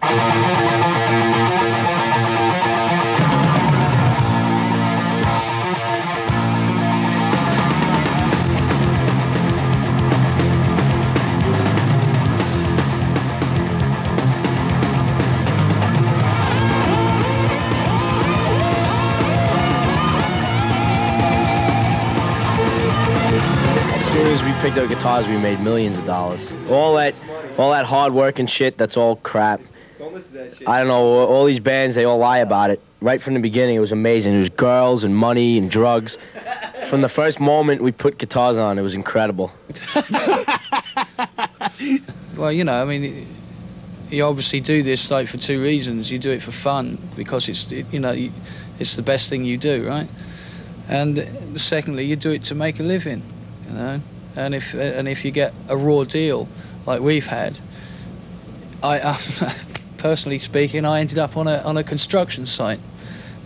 As soon as we picked up guitars, we made millions of dollars. All that hard work and shit, that's all crap. Don't listen to that shit. I don't know, all these bands, they all lie about it. Right from the beginning, it was amazing. It was girls and money and drugs. From the first moment we put guitars on, it was incredible. Well, you know, I mean, you obviously do this like for two reasons. You do it for fun because it's the best thing you do, right? And secondly, you do it to make a living, you know. And if you get a raw deal like we've had, I personally speaking, I ended up on a construction site,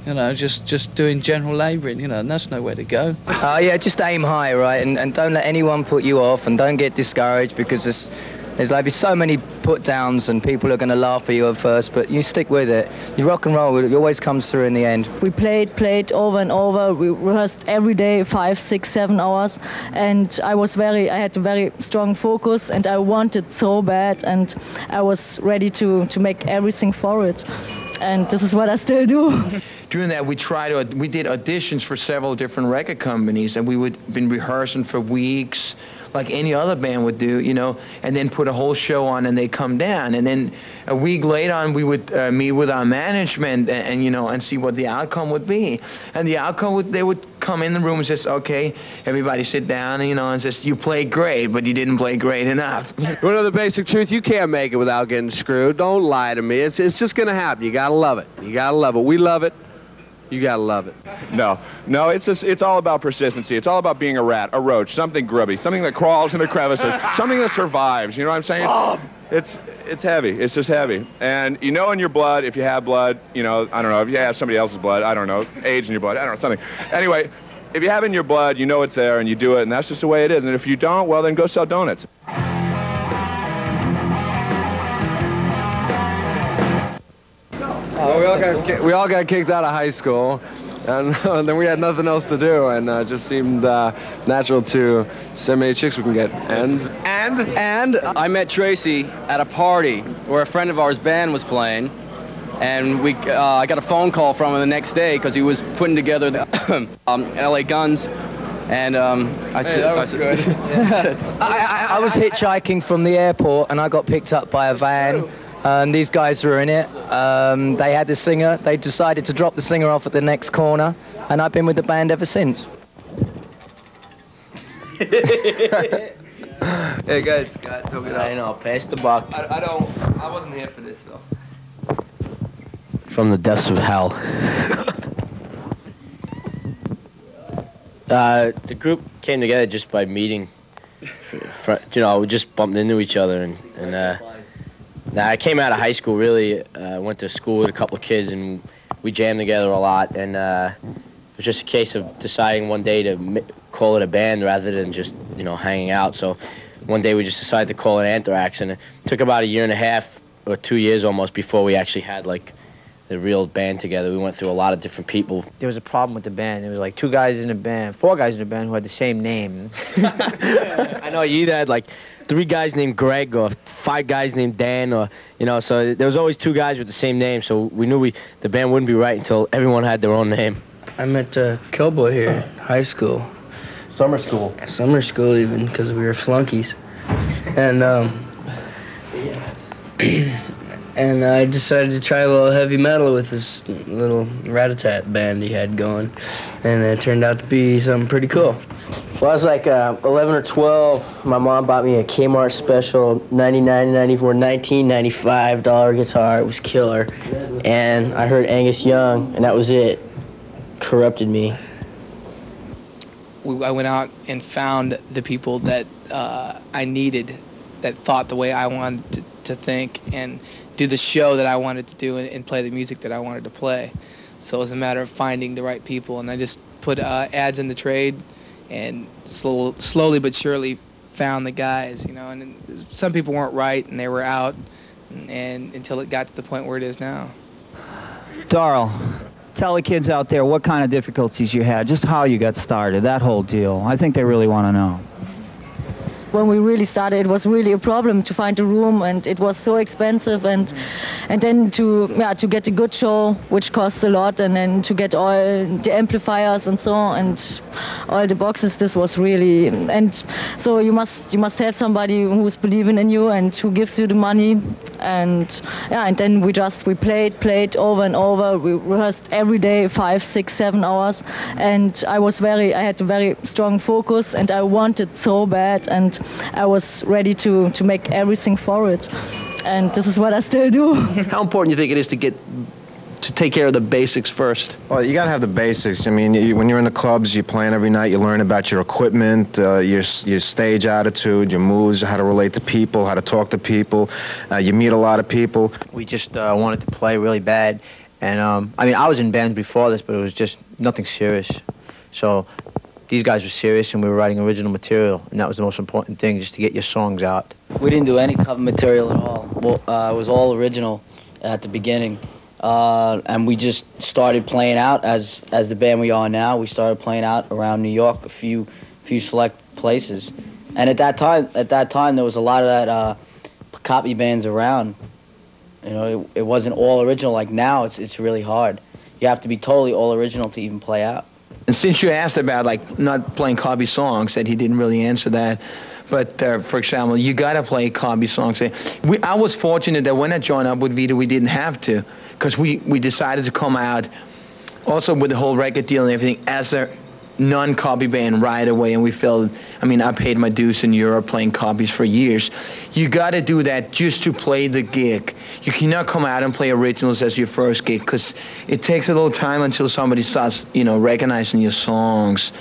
you know, just doing general labouring, you know, and that's nowhere to go. Yeah, just aim high, right, and don't let anyone put you off, and don't get discouraged, because there's like so many put downs and people are going to laugh at you at first, but you stick with it. You rock and roll, it always comes through in the end. We played over and over. We rehearsed every day, 5, 6, 7 hours, and I had a very strong focus, and I wanted so bad, and I was ready to make everything for it. And this is what I still do. During that, we did auditions for several different record companies, and we would been rehearsing for weeks, like any other band would do, you know, and then put a whole show on, and they come down, and then a week later on, we would meet with our management and you know, and see what the outcome would be. And the outcome they would come in the room and says, okay, everybody sit down, and, you know, and says, you played great, but you didn't play great enough. You know the basic truth? You can't make it without getting screwed. Don't lie to me. It's just gonna happen. You gotta love it. You gotta love it. We love it. You gotta love it. No, it's all about persistency. It's all about being a rat, a roach, something grubby, something that crawls into crevices, something that survives. You know what I'm saying? It's heavy. It's just heavy. And you know in your blood, if you have blood, you know, I don't know, if you have somebody else's blood, I don't know, AIDS in your blood, I don't know, something. Anyway, if you have it in your blood, you know it's there and you do it, and that's just the way it is. And if you don't, well, then go sell donuts. We all got kicked out of high school, and then we had nothing else to do, and it just seemed natural to send many chicks we can get. And I met Tracy at a party where a friend of ours band was playing, and I got a phone call from him the next day because he was putting together the LA Guns. And I said, that was good. I was hitchhiking from the airport, and I got picked up by a van. These guys were in it. They had the singer. They decided to drop the singer off at the next corner, and I've been with the band ever since. Hey guys, talk it out. I know, pass the buck. I wasn't here for this though. From the depths of hell. The group came together just by meeting. You know, we just bumped into each other, and I came out of high school, really. Went to school with a couple of kids, and we jammed together a lot. And it was just a case of deciding one day to call it a band rather than just, you know, hanging out. So one day we just decided to call it Anthrax, and it took about 1.5 years or 2 years almost before we actually had, like, the real band together. We went through a lot of different people. There was a problem with the band. There was like 4 guys in the band who had the same name. I know, you either had like 3 guys named Greg or 5 guys named Dan, or, you know, so there was always 2 guys with the same name, so we knew the band wouldn't be right until everyone had their own name. I met Killboy here in high school. Summer school. Summer school even, because we were flunkies. And and I decided to try a little heavy metal with this little rat-a-tat band he had going, and it turned out to be something pretty cool. Well, I was like 11 or 12. My mom bought me a Kmart special 99, 94, $19.95 guitar. It was killer. And I heard Angus Young, and that was it. Corrupted me. I went out and found the people that I needed, that thought the way I wanted to think, and do the show that I wanted to do, and play the music that I wanted to play. So it was a matter of finding the right people, and I just put ads in the trade, and slowly but surely found the guys, you know. And some people weren't right, and they were out, and until it got to the point where it is now. Darryl, tell the kids out there what kind of difficulties you had, just how you got started, that whole deal. I think they really want to know. When we really started, it was really a problem to find a room, and it was so expensive, and then to get a good show, which costs a lot, and then to get all the amplifiers and so on, and all the boxes. This was really, and so you must have somebody who's believing in you and who gives you the money, and then we played over and over. We rehearsed every day, 5, 6, 7 hours, and I had a very strong focus, and I wanted so bad, and I was ready to make everything for it, and this is what I still do. How important do you think it is to take care of the basics first? Well, you got to have the basics. I mean, when you're in the clubs, you're playing every night, you learn about your equipment, your stage attitude, your moves, how to relate to people, how to talk to people. You meet a lot of people. We just wanted to play really bad, and I mean, I was in bands before this, but it was just nothing serious. So these guys were serious, and we were writing original material, and that was the most important thing, just to get your songs out. We didn't do any cover material at all. Well, it was all original at the beginning, and we just started playing out as the band we are now. We started playing out around New York, a few select places, and at that time there was a lot of that copy bands around. You know, it wasn't all original like now. It's really hard. You have to be totally all original to even play out. And since you asked about like not playing copy songs, that he didn't really answer that. But for example, you gotta play copy songs. I was fortunate that when I joined up with Vita, we didn't have to, because we decided to come out also with the whole record deal and everything as a non-copy band right away, and we felt, I mean, I paid my dues in Europe playing copies for years. You gotta do that just to play the gig. You cannot come out and play originals as your first gig, because it takes a little time until somebody starts, you know, recognizing your songs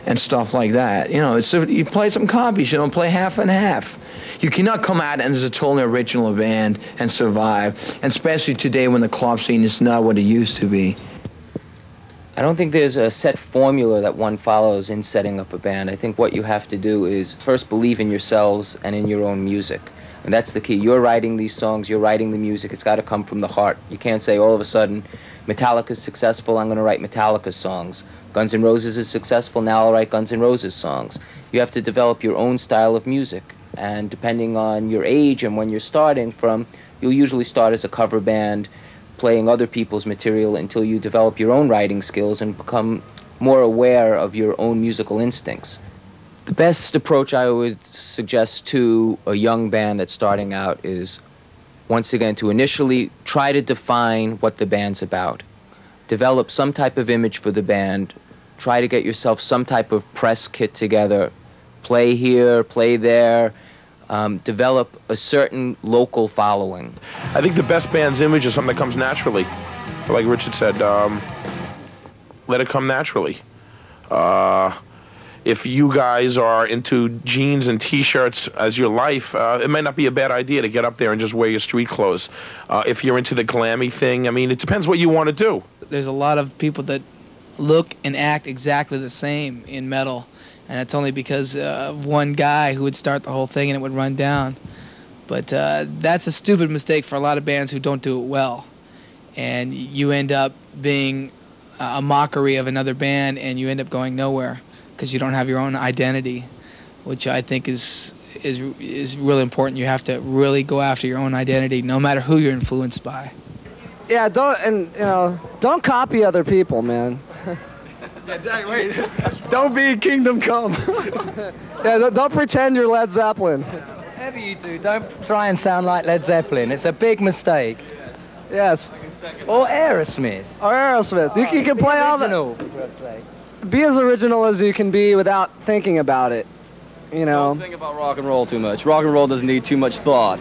and stuff like that. You know, you play some copies, you don't play half and half. You cannot come out and as a totally original band and survive, and especially today when the club scene is not what it used to be. I don't think there's a set formula that one follows in setting up a band. I think what you have to do is first believe in yourselves and in your own music. And that's the key. You're writing these songs, you're writing the music, it's got to come from the heart. You can't say all of a sudden, Metallica's successful, I'm going to write Metallica songs. Guns N' Roses is successful, now I'll write Guns N' Roses songs. You have to develop your own style of music. And depending on your age and when you're starting from, you'll usually start as a cover band, playing other people's material until you develop your own writing skills and become more aware of your own musical instincts. The best approach I would suggest to a young band that's starting out is, once again, to initially try to define what the band's about. Develop some type of image for the band. Try to get yourself some type of press kit together. Play here, play there. Develop a certain local following. I think the best band's image is something that comes naturally. Like Richard said, let it come naturally. If you guys are into jeans and T-shirts as your life, it might not be a bad idea to get up there and just wear your street clothes. If you're into the glammy thing, I mean, it depends what you want to do. There's a lot of people that look and act exactly the same in metal. And that's only because of one guy who would start the whole thing and it would run down. But that's a stupid mistake for a lot of bands who don't do it well. And you end up being a mockery of another band, and you end up going nowhere because you don't have your own identity, which I think is really important. You have to really go after your own identity, no matter who you're influenced by. Yeah, don't copy other people, man. Yeah, wait. Don't be Kingdom Come. Yeah, don't pretend you're Led Zeppelin. Whatever you do, don't try and sound like Led Zeppelin. It's a big mistake. Yes. Or Aerosmith. Or Aerosmith. You can play all the... Be as original as you can be without thinking about it, you know. Don't think about rock and roll too much. Rock and roll doesn't need too much thought.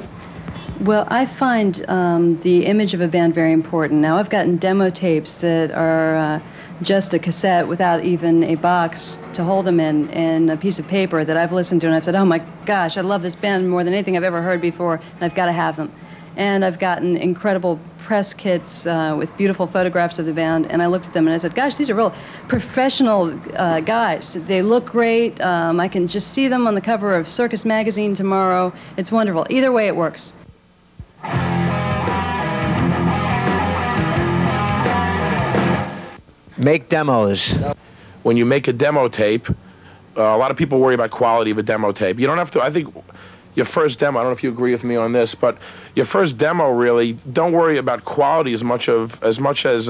Well, I find the image of a band very important. Now, I've gotten demo tapes that are just a cassette without even a box to hold them in, and a piece of paper that I've listened to, and I've said, oh my gosh, I love this band more than anything I've ever heard before, and I've got to have them. And I've gotten incredible press kits with beautiful photographs of the band, and I looked at them and I said, gosh, these are real professional guys. They look great. I can just see them on the cover of Circus Magazine tomorrow. It's wonderful. Either way, it works. Make demos. When you make a demo tape, a lot of people worry about quality of a demo tape. You don't have to, I think, your first demo, I don't know if you agree with me on this, but your first demo really, don't worry about quality as much as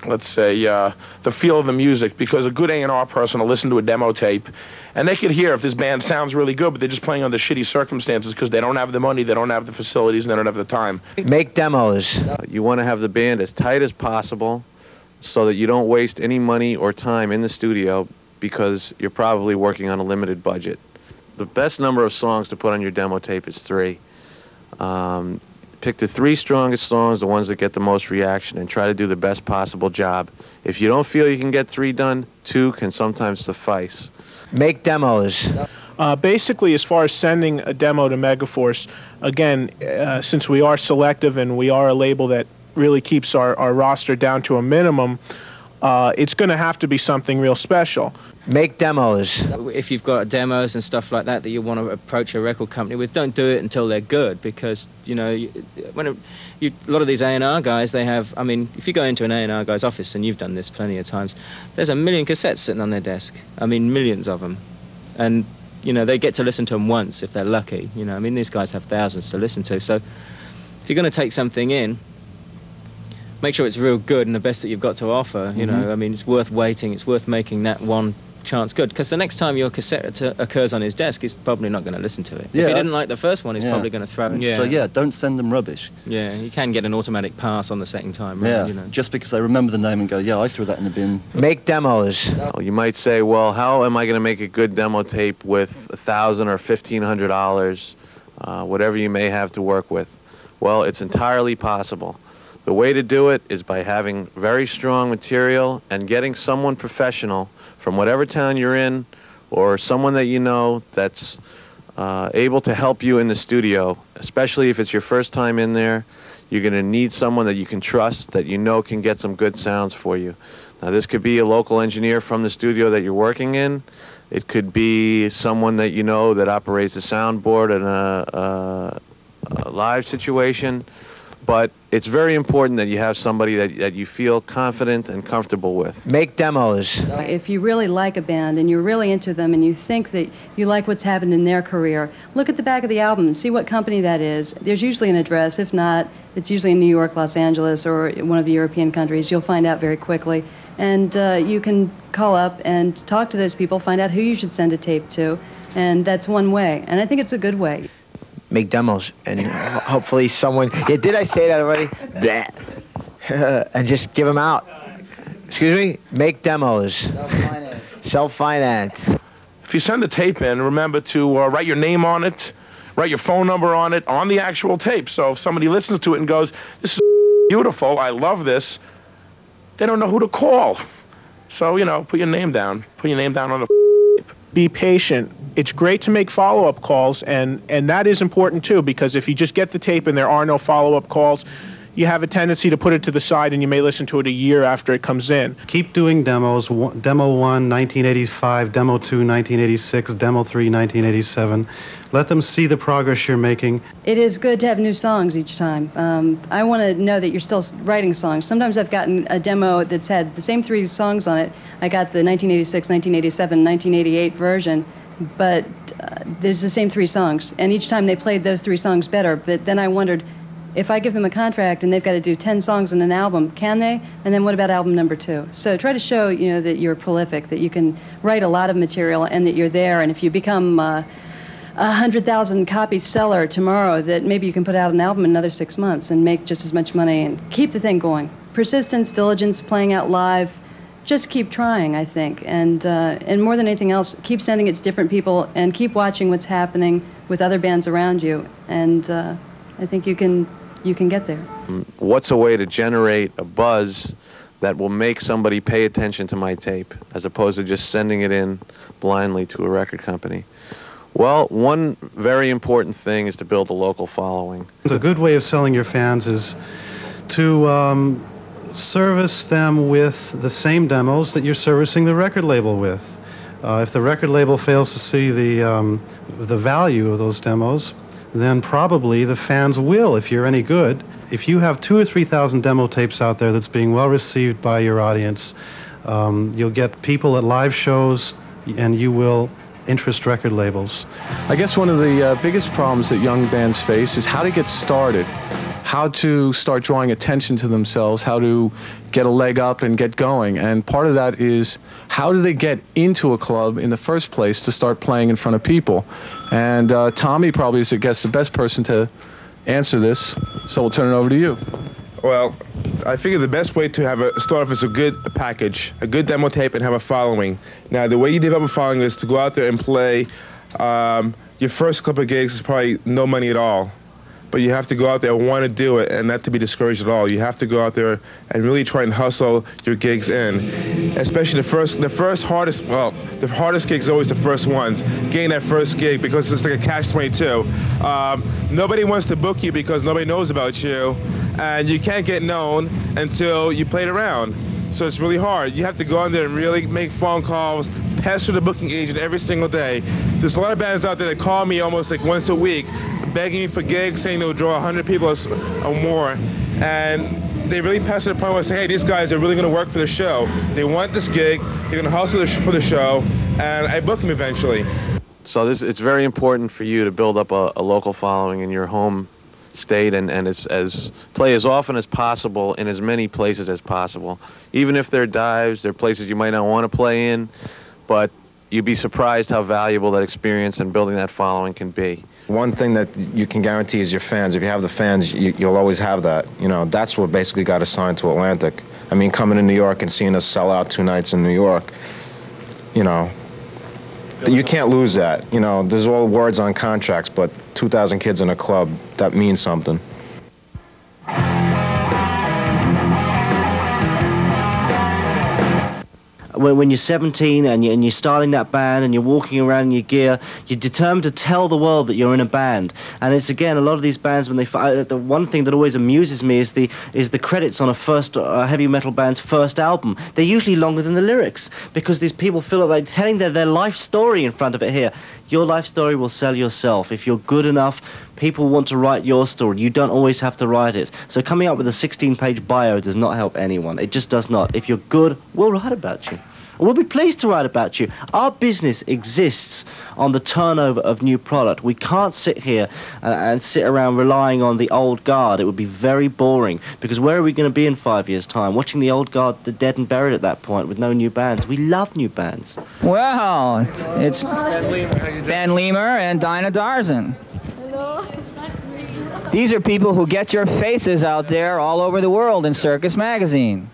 let's say, the feel of the music, because a good A&R person will listen to a demo tape, and they can hear if this band sounds really good, but they're just playing under shitty circumstances because they don't have the money, they don't have the facilities, and they don't have the time. Make demos. You want to have the band as tight as possible so that you don't waste any money or time in the studio because you're probably working on a limited budget. The best number of songs to put on your demo tape is 3. Pick the 3 strongest songs, the ones that get the most reaction, and try to do the best possible job. If you don't feel you can get 3 done, 2 can sometimes suffice. Make demos. Basically, as far as sending a demo to Megaforce, again, since we are selective and we are a label that really keeps our roster down to a minimum, it's going to have to be something real special. Make demos. If you've got demos and stuff like that you want to approach a record company with, don't do it until they're good, because, you know, a lot of these A&R guys, they have, I mean, if you go into an A&R guy's office, and you've done this plenty of times, there's a million cassettes sitting on their desk. I mean, millions of them. And, you know, they get to listen to them once if they're lucky. You know, I mean, these guys have thousands to listen to. So if you're going to take something in, make sure it's real good and the best that you've got to offer. You know, I mean, it's worth waiting. It's worth making that one chance good, because the next time your cassette occurs on his desk, he's probably not going to listen to it. Yeah, if he didn't like the first one, he's probably going to throw it. So yeah, don't send them rubbish. Yeah, you can get an automatic pass on the second time. Right? Yeah, You know. just because they remember the name and go, yeah, I threw that in the bin. Make demos. You might say, well, how am I going to make a good demo tape with $1,000 or $1,500, whatever you may have to work with? Well, it's entirely possible. The way to do it is by having very strong material and getting someone professional from whatever town you're in, or someone that you know that's able to help you in the studio, especially if it's your first time in there. You're going to need someone that you can trust, that you know can get some good sounds for you. Now, this could be a local engineer from the studio that you're working in. It could be someone that you know that operates a soundboard in a live situation. But it's very important that you have somebody that you feel confident and comfortable with. Make demos. If you really like a band and you're really into them and you think that you like what's happened in their career, look at the back of the album and see what company that is. There's usually an address. If not, it's usually in New York, Los Angeles, or one of the European countries. You'll find out very quickly. And you can call up and talk to those people, find out who you should send a tape to. And that's one way. And I think it's a good way. Make demos, and hopefully someone, yeah, did I say that already? And just give them out. Excuse me? Make demos. Self-finance. Self-finance. If you send a tape in, remember to write your name on it, write your phone number on it, on the actual tape. So if somebody listens to it and goes, this is beautiful, I love this, they don't know who to call. So, you know, put your name down. Put your name down on the tape. Be patient. It's great to make follow-up calls, and that is important too, because if you just get the tape and there are no follow-up calls, you have a tendency to put it to the side and you may listen to it a year after it comes in. Keep doing demos. Demo 1, 1985, Demo 2, 1986, Demo 3, 1987. Let them see the progress you're making. It is good to have new songs each time. I want to know that you're still writing songs. Sometimes I've gotten a demo that's had the same 3 songs on it. I got the 1986, 1987, 1988 version, but there's the same 3 songs. And each time they played those 3 songs better. But then I wondered, if I give them a contract and they've got to do 10 songs in an album, can they? And then what about album number 2? So try to show, you know, that you're prolific, that you can write a lot of material and that you're there. And if you become a 100,000 copy seller tomorrow, that maybe you can put out an album in another 6 months and make just as much money and keep the thing going. Persistence, diligence, playing out live. Just keep trying, I think, and more than anything else, keep sending it to different people and keep watching what's happening with other bands around you, and I think you can get there. What's a way to generate a buzz that will make somebody pay attention to my tape, as opposed to just sending it in blindly to a record company? Well, one very important thing is to build a local following. A good way of selling your fans is to service them with the same demos that you're servicing the record label with. If the record label fails to see the value of those demos, then probably the fans will, if you're any good. if you have 2,000 or 3,000 demo tapes out there that's being well received by your audience, you'll get people at live shows, and you will interest record labels. I guess one of the biggest problems that young bands face is how to get started, how to start drawing attention to themselves, how to get a leg up and get going. And part of that is, how do they get into a club in the first place to start playing in front of people? And Tommy probably is, I guess, the best person to answer this, so we'll turn it over to you. Well, I figure the best way to start off is a good package, a good demo tape, and have a following. Now, the way you develop a following is to go out there and play. Your first couple of gigs is probably no money at all, but you have to go out there and want to do it and not to be discouraged at all. You have to go out there and really try and hustle your gigs in. Especially the hardest gigs are always the first ones. Getting that first gig, because it's like a catch-22. Nobody wants to book you because nobody knows about you, and you can't get known until you played around. So it's really hard. You have to go in there and really make phone calls, pester the booking agent every single day. There's a lot of bands out there that call me almost like once a week, begging me for gigs, saying they'll draw 100 people or more. And they really pass to the point where they say, hey, these guys are really going to work for the show. They want this gig, they're going to hustle for the show, and I book them eventually. So it's very important for you to build up a local following in your home state, and play as often as possible in as many places as possible. Even if they're dives, they're places you might not want to play in, but you'd be surprised how valuable that experience and building that following can be. One thing that you can guarantee is your fans. If you have the fans, you'll always have that. You know, that's what basically got us signed to Atlantic. I mean, coming to New York and seeing us sell out 2 nights in New York, you know, you can't lose that. You know, there's all words on contracts, but 2,000 kids in a club, that means something. When you're 17 and you're starting that band and you're walking around in your gear, you're determined to tell the world that you're in a band. And it's, again, a lot of these bands, when the one thing that always amuses me is the credits on a heavy metal band's first album. They're usually longer than the lyrics, because these people feel like they're telling their life story in front of it here. Your life story will sell yourself. If you're good enough, people want to write your story. You don't always have to write it. So coming up with a 16-page bio does not help anyone. It just does not. If you're good, we'll write about you. We'll be pleased to write about you. Our business exists on the turnover of new product. We can't sit here and sit around relying on the old guard. It would be very boring, because where are we going to be in 5 years' time? Watching the old guard dead and buried at that point with no new bands. We love new bands. Well, it's Ben Lemur and Dinah Darzan. Hello. These are people who get your faces out there all over the world in Circus Magazine.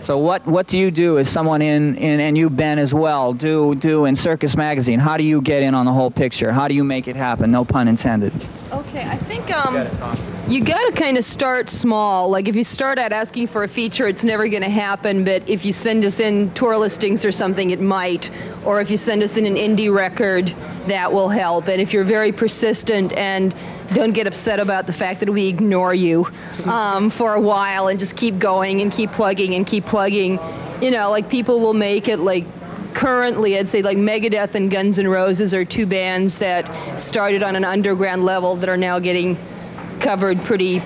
So what do you do as someone and you, Ben, as well, do in Circus Magazine? How do you get in on the whole picture? How do you make it happen? No pun intended. Okay, I think you got to kind of start small. Like, if you start out asking for a feature, it's never going to happen, but if you send us in tour listings or something, it might. Or if you send us in an indie record, that will help. And if you're very persistent and don't get upset about the fact that we ignore you for a while and just keep going and keep plugging and keep plugging, you know, like, people will make it. Like, currently, I'd say, like, Megadeth and Guns N' Roses are 2 bands that started on an underground level that are now getting covered pretty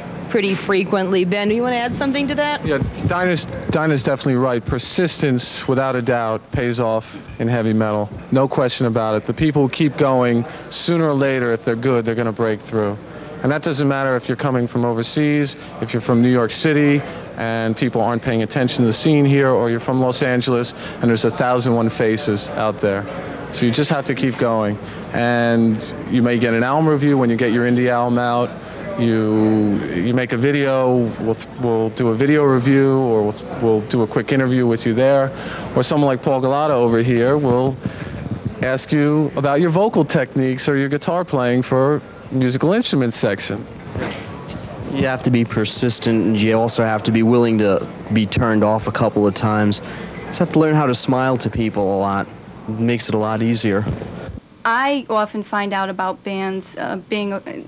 frequently. Ben, do you want to add something to that? Yeah, Dinah's definitely right. Persistence, without a doubt, pays off in heavy metal. No question about it. The people who keep going, sooner or later, if they're good, they're going to break through. And that doesn't matter if you're coming from overseas, if you're from New York City and people aren't paying attention to the scene here, or you're from Los Angeles and there's 1,001 faces out there. So you just have to keep going. And you may get an album review when you get your indie album out. You make a video, we'll do a video review, or we'll do a quick interview with you there. Or someone like Paul Galata over here will ask you about your vocal techniques or your guitar playing for musical instruments section. You have to be persistent, and you also have to be willing to be turned off a couple of times. You just have to learn how to smile to people a lot. It makes it a lot easier. I often find out about bands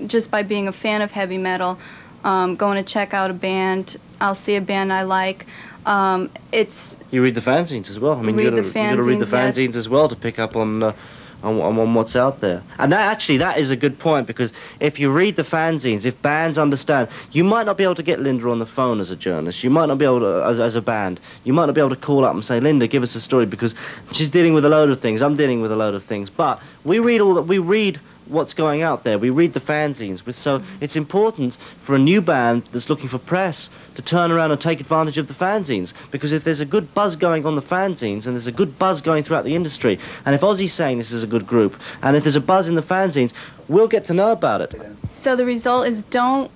just by being a fan of heavy metal, going to check out a band. I'll see a band I like. You read the fanzines as well. I mean, you got to read the fanzines as well to pick up on on what's out there. And that is a good point, because if you read the fanzines, if bands understand, you might not be able to get Linda on the phone as a journalist, you might not be able to, as a band, you might not be able to call up and say, Linda, give us a story, because she's dealing with a load of things, I'm dealing with a load of things, but we read what's going out there. We read the fanzines. So it's important for a new band that's looking for press to turn around and take advantage of the fanzines, because if there's a good buzz going on the fanzines and there's a good buzz going throughout the industry, and if Ozzy's saying this is a good group, and if there's a buzz in the fanzines, we'll get to know about it. So the result is don't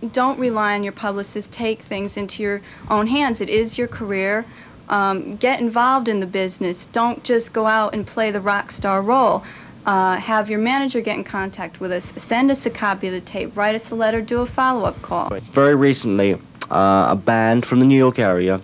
rely on your publicist. Take things into your own hands. It is your career. Get involved in the business. Don't just go out and play the rock star role. Have your manager get in contact with us. Send us a copy of the tape. Write us a letter. Do a follow-up call. Very recently, a band from the New York area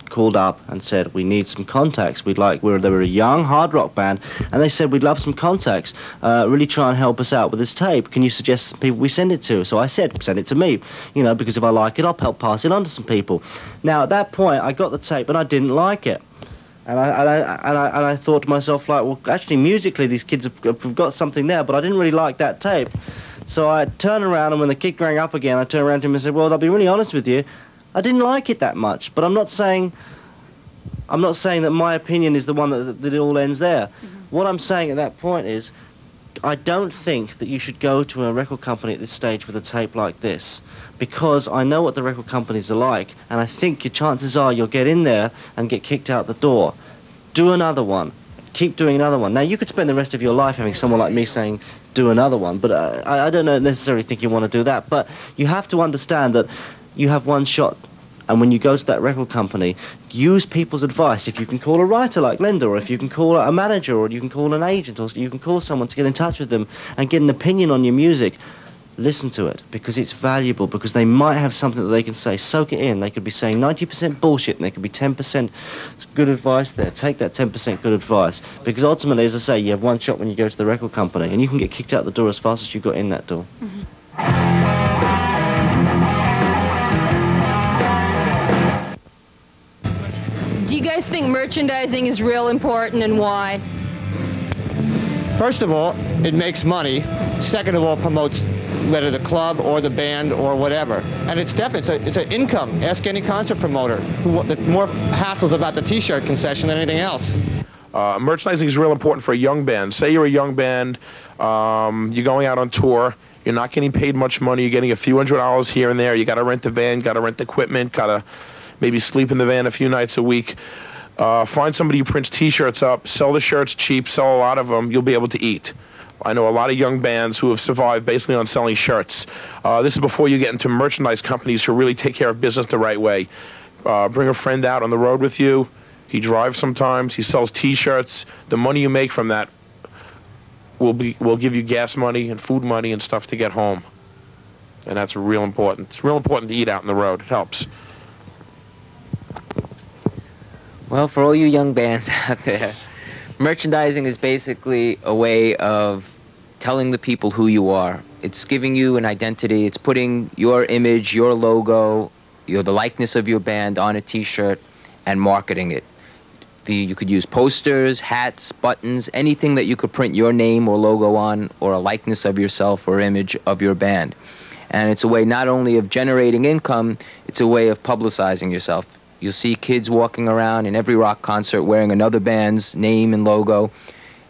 called up and said, we need some contacts. They were a young hard rock band, and they said, we'd love some contacts. Really try and help us out with this tape. Can you suggest some people we send it to? So I said, send it to me, because if I like it, I'll help pass it on to some people. Now, at that point, I got the tape, and I didn't like it. And I thought to myself, like, well, actually, musically, these kids have got something there, but I didn't really like that tape. So I turned around, and when the kid rang up again, I turned around to him and said, well, I'll be really honest with you, I didn't like it that much. But I'm not saying that my opinion is the one that it all ends there. What I'm saying at that point is, I don't think that you should go to a record company at this stage with a tape like this, because I know what the record companies are like, and I think your chances are you'll get in there and get kicked out the door. Do another one. Keep doing another one. Now, you could spend the rest of your life having someone like me saying, do another one, but I don't necessarily think you want to do that. But you have to understand that you have one shot. And when you go to that record company, use people's advice. If you can call a writer like Linda, or if you can call a manager, or you can call an agent, or you can call someone to get in touch with them and get an opinion on your music, listen to it, because it's valuable, because they might have something that they can say. Soak it in. They could be saying 90% bullshit, and there could be 10% good advice there. Take that 10% good advice, because ultimately, as I say, you have one shot when you go to the record company, and you can get kicked out the door as fast as you got in that door. Do you guys think merchandising is real important, and why? First of all, it makes money. Second of all, it promotes whether the club or the band or whatever. And it's an income. Ask any concert promoter. The more hassles about the T-shirt concession than anything else. Merchandising is real important for a young band. Say you're a young band, you're going out on tour, you're not getting paid much money, you're getting a few $100s here and there, you got to rent a van, got to rent equipment, got to maybe sleep in the van a few nights a week. Find somebody who prints T-shirts up, sell the shirts cheap, sell a lot of them, you'll be able to eat. I know a lot of young bands who have survived basically on selling shirts. This is before you get into merchandise companies who really take care of business the right way. Bring a friend out on the road with you. He drives sometimes. He sells T-shirts. The money you make from that will give you gas money and food money and stuff to get home. And that's real important. It's real important to eat out on the road. It helps. Well, for all you young bands out there, merchandising is basically a way of telling the people who you are. It's giving you an identity. It's putting your image, your logo, the likeness of your band on a T-shirt and marketing it. You could use posters, hats, buttons, anything that you could print your name or logo on, or a likeness of yourself or image of your band. And it's a way not only of generating income, it's a way of publicizing yourself. You'll see kids walking around in every rock concert wearing another band's name and logo.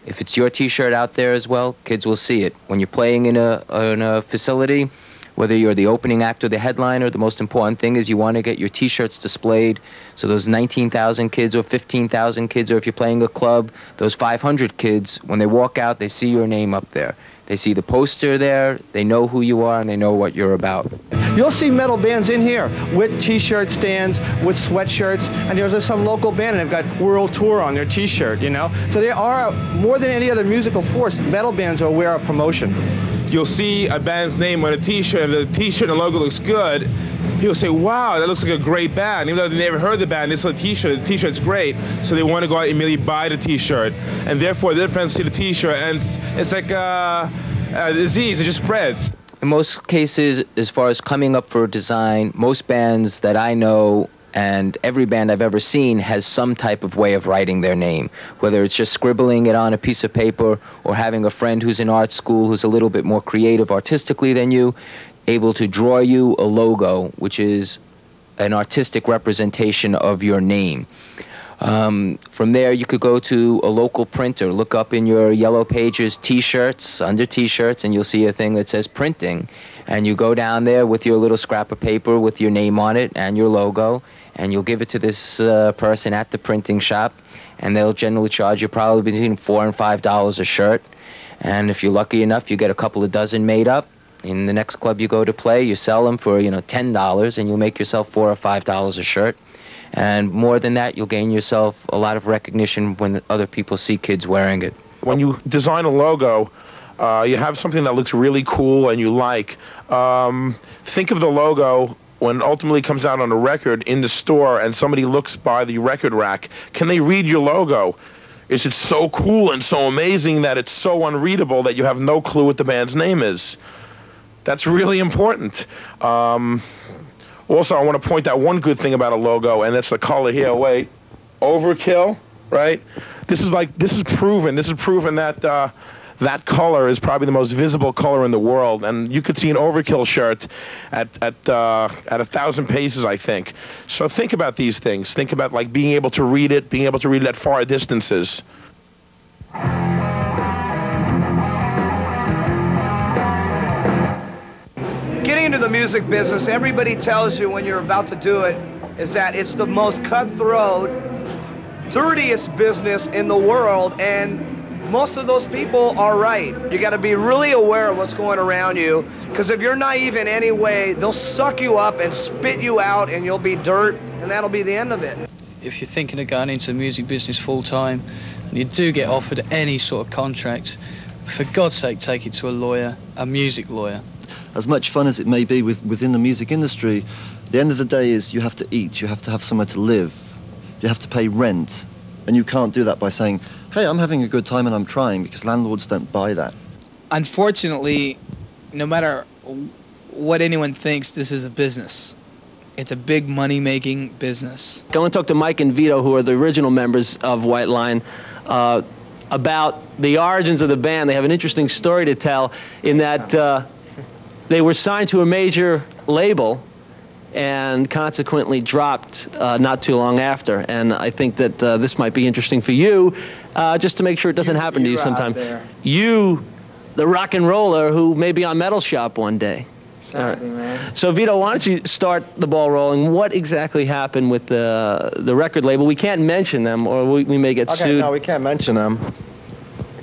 If it's your T-shirt out there as well, kids will see it. When you're playing in a facility, whether you're the opening act or the headliner, the most important thing is you want to get your T-shirts displayed. So those 19,000 kids or 15,000 kids, or if you're playing a club, those 500 kids, when they walk out, they see your name up there. They see the poster there, they know who you are, and they know what you're about. You'll see metal bands in here with T-shirt stands, with sweatshirts, and there's some local band and they've got World Tour on their T-shirt, you know? So they are, more than any other musical force, metal bands are aware of promotion. You'll see a band's name on a T-shirt. If the T-shirt and logo looks good, people say, wow, that looks like a great band. Even though they never heard the band, this is a T-shirt. The T-shirt's great, so they want to go out and immediately buy the T-shirt. And therefore, their friends see the T-shirt, and it's like a disease. It just spreads. In most cases, as far as coming up for a design, most bands that I know And every band I've ever seen has some type of way of writing their name, whether it's just scribbling it on a piece of paper or having a friend who's in art school who's a little bit more creative artistically than you, able to draw you a logo, which is an artistic representation of your name. From there, you could go to a local printer, look up in your Yellow Pages T-shirts, under T-shirts, and you'll see a thing that says printing. And you go down there with your little scrap of paper with your name on it and your logo, and you'll give it to this person at the printing shop, and they'll generally charge you probably between $4 and $5 a shirt. And if you're lucky enough, you get a couple of dozen made up. In the next club you go to play, you sell them for, $10, and you'll make yourself $4 or $5 a shirt. And more than that, you'll gain yourself a lot of recognition when other people see kids wearing it. When you design a logo, you have something that looks really cool and you like. Think of the logo when it ultimately comes out on a record in the store and somebody looks by the record rack. Can they read your logo? Is it so cool and so amazing that it's so unreadable that you have no clue what the band's name is? That's really important. Also, I want to point out one good thing about a logo, and that's the color here. Wait, overkill, right? This is proven. This is proven that that color is probably the most visible color in the world, and you could see an overkill shirt at 1,000 paces, I think. So think about these things. Think about like being able to read it at far distances. Getting into the music business, everybody tells you when you're about to do it is that it's the most cutthroat, dirtiest business in the world, and most of those people are right. You got to be really aware of what's going around you, because if you're naive in any way, they'll suck you up and spit you out, and you'll be dirt, and that'll be the end of it. If you're thinking of going into the music business full-time, and you do get offered any sort of contract, for God's sake, take it to a lawyer, a music lawyer. As much fun as it may be within the music industry, the end of the day is you have to eat, you have to have somewhere to live, you have to pay rent, and you can't do that by saying, hey, I'm having a good time and I'm trying, because landlords don't buy that. Unfortunately, no matter what anyone thinks, this is a business. It's a big money-making business. I want to talk to Mike and Vito, who are the original members of White Line, about the origins of the band. They have an interesting story to tell in that they were signed to a major label and consequently dropped not too long after. And I think that this might be interesting for you, just to make sure it doesn't happen to you sometime. You, the rock and roller who may be on Metal Shop one day. Exactly, man. So Vito, why don't you start the ball rolling? What exactly happened with the record label? We can't mention them, or we may get sued. Okay, no, we can't mention them.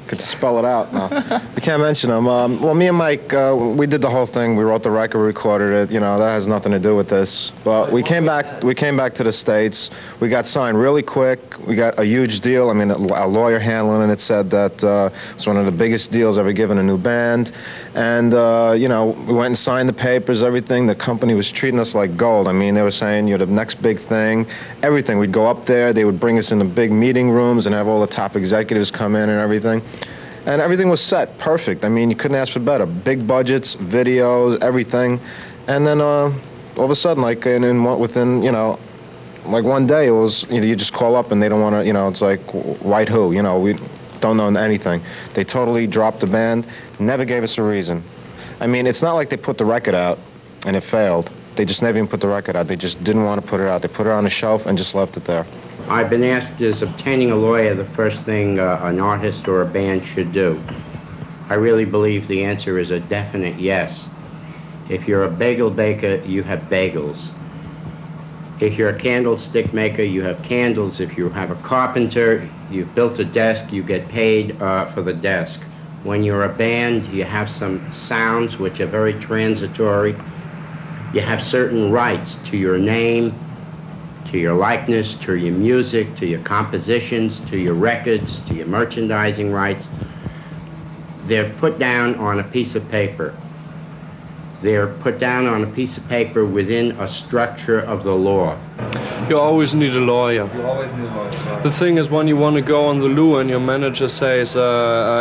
Could spell it out. No, we can't mention them. Well, me and Mike, we did the whole thing. We wrote the record, recorded it. You know, that has nothing to do with this. But we came back. We came back to the States. We got signed really quick. We got a huge deal. I mean, a lawyer handling it said that it's one of the biggest deals ever given a new band. And you know, we went and signed the papers, everything. The company was treating us like gold. I mean, they were saying, you're the next big thing. Everything. We'd go up there. They would bring us in the big meeting rooms and have all the top executives come in and everything. And everything was set, perfect. I mean, you couldn't ask for better. Big budgets, videos, everything. And then all of a sudden, like within, you know, like one day, it was, you know, you just call up and they don't want to, you know, it's like, white who? You know, we don't know anything. They totally dropped the band, never gave us a reason. I mean, it's not like they put the record out and it failed. They just never even put the record out. They just didn't want to put it out. They put it on a shelf and just left it there. I've been asked, is obtaining a lawyer the first thing an artist or a band should do? I really believe the answer is a definite yes. If you're a bagel baker, you have bagels. If you're a candlestick maker, you have candles. If you have a carpenter, you've built a desk, you get paid for the desk. When you're a band, you have some sounds which are very transitory. You have certain rights to your name, to your likeness, to your music, to your compositions, to your records, to your merchandising rights. They're put down on a piece of paper. They're put down on a piece of paper within a structure of the law. You always need a lawyer. You always need a lawyer. The thing is, when you want to go on the loo and your manager says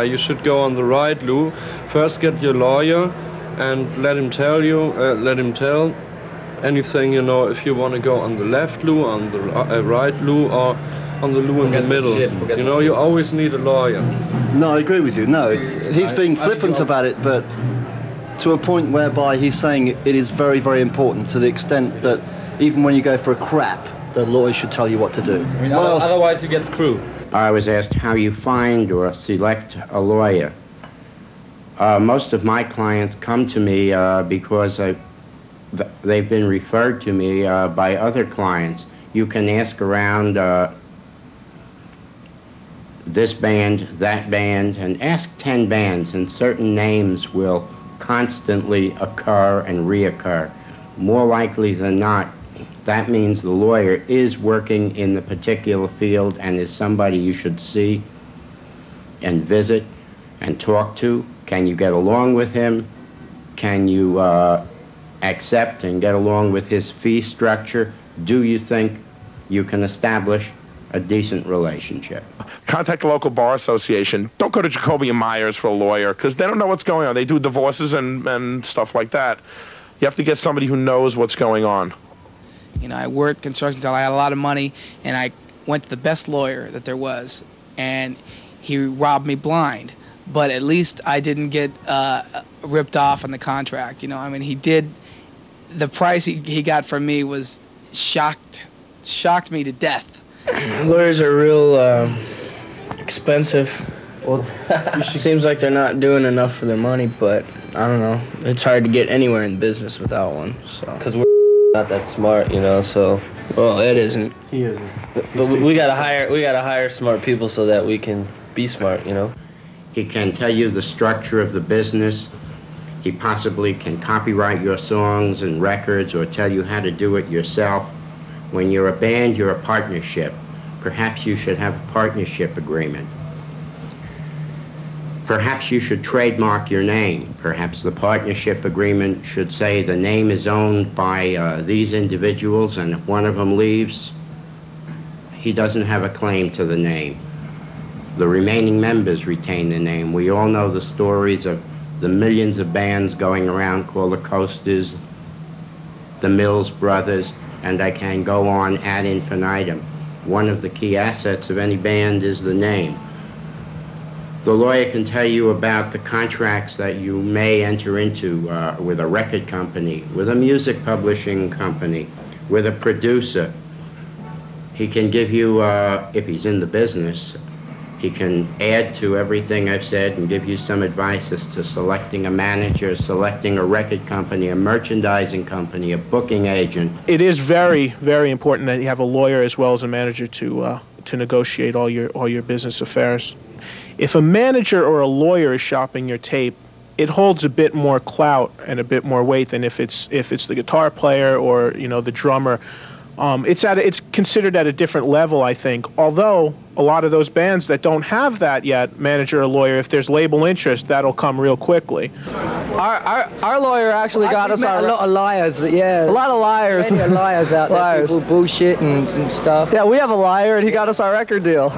you should go on the right loo, first get your lawyer and let him tell anything, you know, if you want to go on the left loo, on the right loo, or on the loo in the middle. You know, you always need a lawyer. No, I agree with you. No, he's being flippant about it, but to a point whereby he's saying it is very, very important, to the extent that even when you go for a crap, the lawyer should tell you what to do. I mean, otherwise you get screwed. I was asked how you find or select a lawyer. Most of my clients come to me because they've been referred to me by other clients. You can ask around this band, that band, and ask 10 bands, and certain names will constantly occur and reoccur. More likely than not, that means the lawyer is working in the particular field and is somebody you should see and visit and talk to. Can you get along with him? Can you accept and get along with his fee structure? Do you think you can establish a decent relationship? Contact the local bar association. Don't go to Jacoby and Myers for a lawyer, because they don't know what's going on. They do divorces and stuff like that. You have to get somebody who knows what's going on. You know, I worked construction until I had a lot of money, and I went to the best lawyer that there was, and he robbed me blind. But at least I didn't get ripped off on the contract. You know, I mean, he did. The price he got from me was shocked me to death. Lawyers are real expensive. Well, seems like they're not doing enough for their money, but I don't know. It's hard to get anywhere in business without one. So. Because we're not that smart, you know. So. Well, it isn't. He isn't. But we gotta hire smart people so that we can be smart, you know. He can tell you the structure of the business. He possibly can copyright your songs and records or tell you how to do it yourself. When you're a band, you're a partnership. Perhaps you should have a partnership agreement. Perhaps you should trademark your name. Perhaps the partnership agreement should say the name is owned by these individuals, and if one of them leaves, he doesn't have a claim to the name. The remaining members retain the name. We all know the stories of the millions of bands going around called the Coasters, the Mills Brothers, and I can go on ad infinitum. One of the key assets of any band is the name. The lawyer can tell you about the contracts that you may enter into with a record company, with a music publishing company, with a producer. He can give you, if he's in the business, he can add to everything I've said and give you some advice as to selecting a manager, selecting a record company, a merchandising company, a booking agent. It is very, very important that you have a lawyer as well as a manager to negotiate all your business affairs. If a manager or a lawyer is shopping your tape, it holds a bit more clout and a bit more weight than if it's the guitar player or the drummer. It's considered at a different level, I think. Although a lot of those bands that don't have that yet, manager or lawyer, if there's label interest, that'll come real quickly. Our lawyer actually got us our... A lot of liars, yeah. A lot of liars. Many liars out there, people bullshit and stuff. Yeah, we have a liar, and he got us our record deal.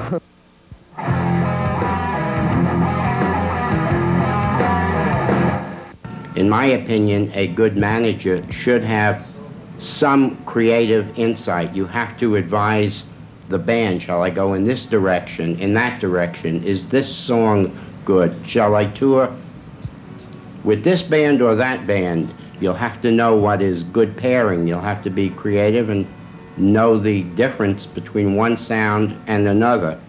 In my opinion, a good manager should have some creative insight. You have to advise the band, shall I go in this direction, in that direction? Is this song good? Shall I tour with this band or that band? You'll have to know what is good pairing. You'll have to be creative and know the difference between one sound and another.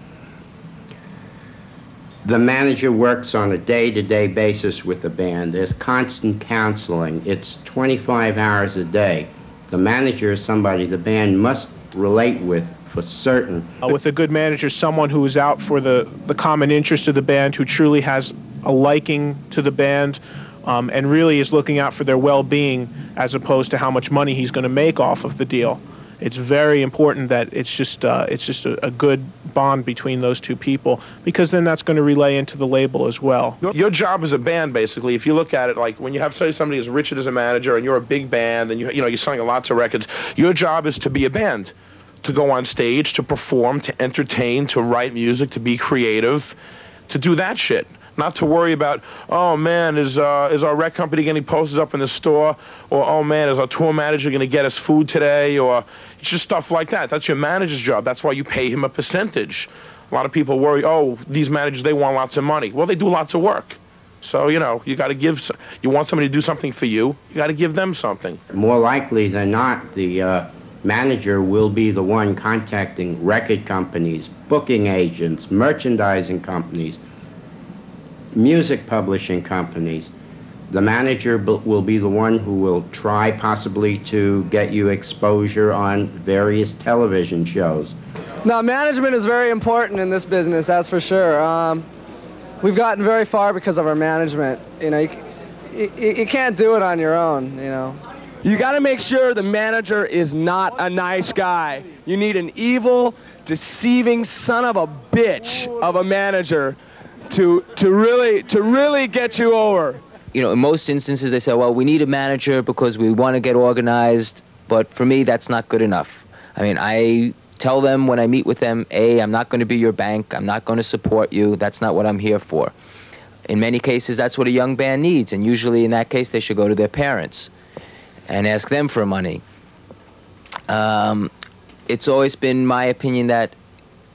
The manager works on a day-to-day basis with the band. There's constant counseling. It's 25 hours a day. The manager is somebody the band must relate with for certain. With a good manager, someone who is out for the common interest of the band, who truly has a liking to the band, and really is looking out for their well-being as opposed to how much money he's going to make off of the deal. It's very important that it's just a good bond between those two people, because then that's going to relay into the label as well. Your job as a band, basically, if you look at it, like when you have somebody as Richard as a manager and you're a big band and you're selling lots of records, your job is to be a band, to go on stage, to perform, to entertain, to write music, to be creative, to do that shit. Not to worry about, oh man, is our rec company getting posters up in the store? Or, oh man, is our tour manager going to get us food today? Or it's just stuff like that. That's your manager's job. That's why you pay him a percentage. A lot of people worry, oh, these managers, they want lots of money. Well, they do lots of work. So, you know, you got to give, you want somebody to do something for you, you got to give them something. More likely than not, the manager will be the one contacting record companies, booking agents, merchandising companies, music publishing companies. The manager will be the one who will try possibly to get you exposure on various television shows. Now, management is very important in this business, that's for sure. We've gotten very far because of our management. You know, you can't do it on your own, you know. You got to make sure the manager is not a nice guy. You need an evil, deceiving son of a bitch of a manager to really get you over. You know, in most instances they say, well, we need a manager because we want to get organized, but for me that's not good enough. I mean, I tell them when I meet with them, A, I'm not going to be your bank, I'm not going to support you, that's not what I'm here for. In many cases, that's what a young band needs, and usually in that case they should go to their parents and ask them for money. It's always been my opinion that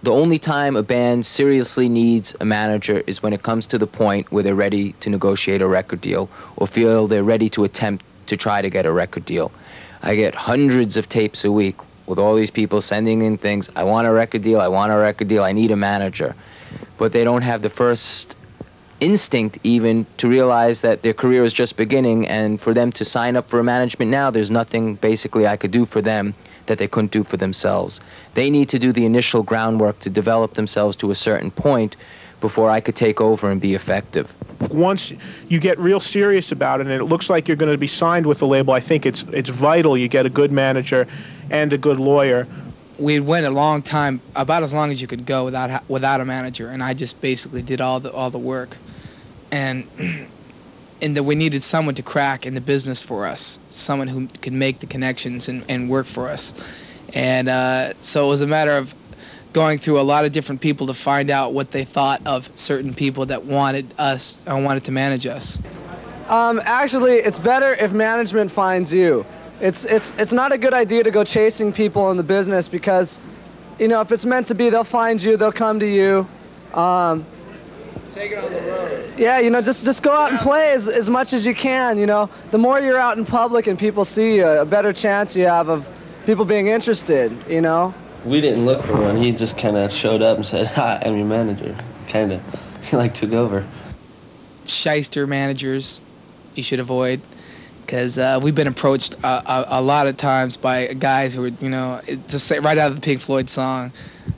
the only time a band seriously needs a manager is when it comes to the point where they're ready to negotiate a record deal or feel they're ready to attempt to try to get a record deal. I get hundreds of tapes a week with all these people sending in things, I want a record deal, I want a record deal, I need a manager. But they don't have the first instinct even to realize that their career is just beginning, and for them to sign up for a management now, there's nothing basically I could do for them that they couldn't do for themselves. They need to do the initial groundwork to develop themselves to a certain point before I could take over and be effective. Once you get real serious about it and it looks like you're going to be signed with the label, I think it's vital you get a good manager and a good lawyer. We went a long time, about as long as you could go without a manager, and I just basically did all the work. And that we needed someone to crack in the business for us, someone who could make the connections and work for us. And so it was a matter of going through a lot of different people to find out what they thought of certain people that wanted us or wanted to manage us. Actually, it's better if management finds you. It's not a good idea to go chasing people in the business because, you know, if it's meant to be, they'll find you, they'll come to you. Take it on the road. Yeah, you know, just go out and play as much as you can, you know. The more you're out in public and people see you, a better chance you have of people being interested, you know. We didn't look for one. He just kind of showed up and said, hi, I'm your manager. Kind of. He like took over. Shyster managers you should avoid, because we've been approached a lot of times by guys who are, you know, to say right out of the Pink Floyd song,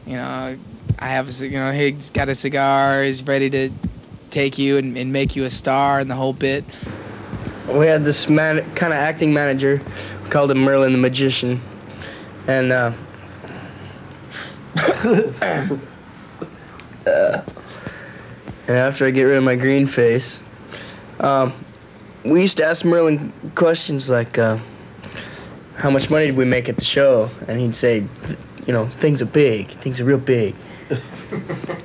you know, I have a, you know, he's got a cigar, he's ready to take you and make you a star and the whole bit. We had this kind of acting manager, we called him Merlin the Magician, and and after I get rid of my green face, we used to ask Merlin questions like, how much money did we make at the show? And he'd say, you know, things are big, things are real big.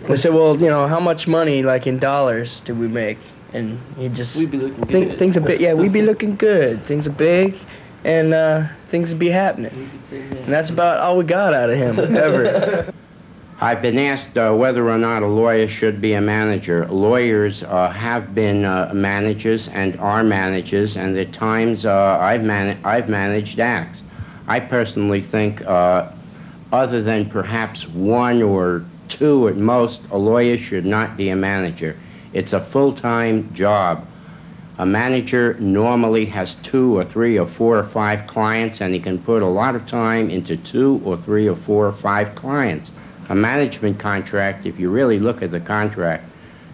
We said, well, you know, how much money, like in dollars, did we make? And he'd just, we'd be looking good. Things are big, yeah, we'd be looking good. Things are big, and things would be happening. And that's about all we got out of him, ever. I've been asked whether or not a lawyer should be a manager. Lawyers have been managers and are managers, and at times I've managed acts. I personally think, other than perhaps one or two at most, a lawyer should not be a manager. It's a full-time job. A manager normally has 2 or 3 or 4 or 5 clients, and he can put a lot of time into 2 or 3 or 4 or 5 clients. A management contract, if you really look at the contract,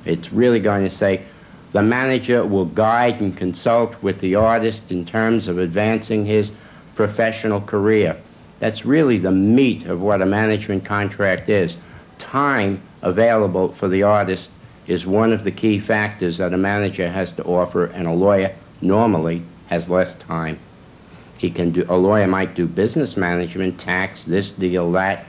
it's really going to say the manager will guide and consult with the artist in terms of advancing his professional career. That's really the meat of what a management contract is. Time available for the artist is one of the key factors that a manager has to offer, and a lawyer normally has less time. A lawyer might do business management, tax, this deal, that.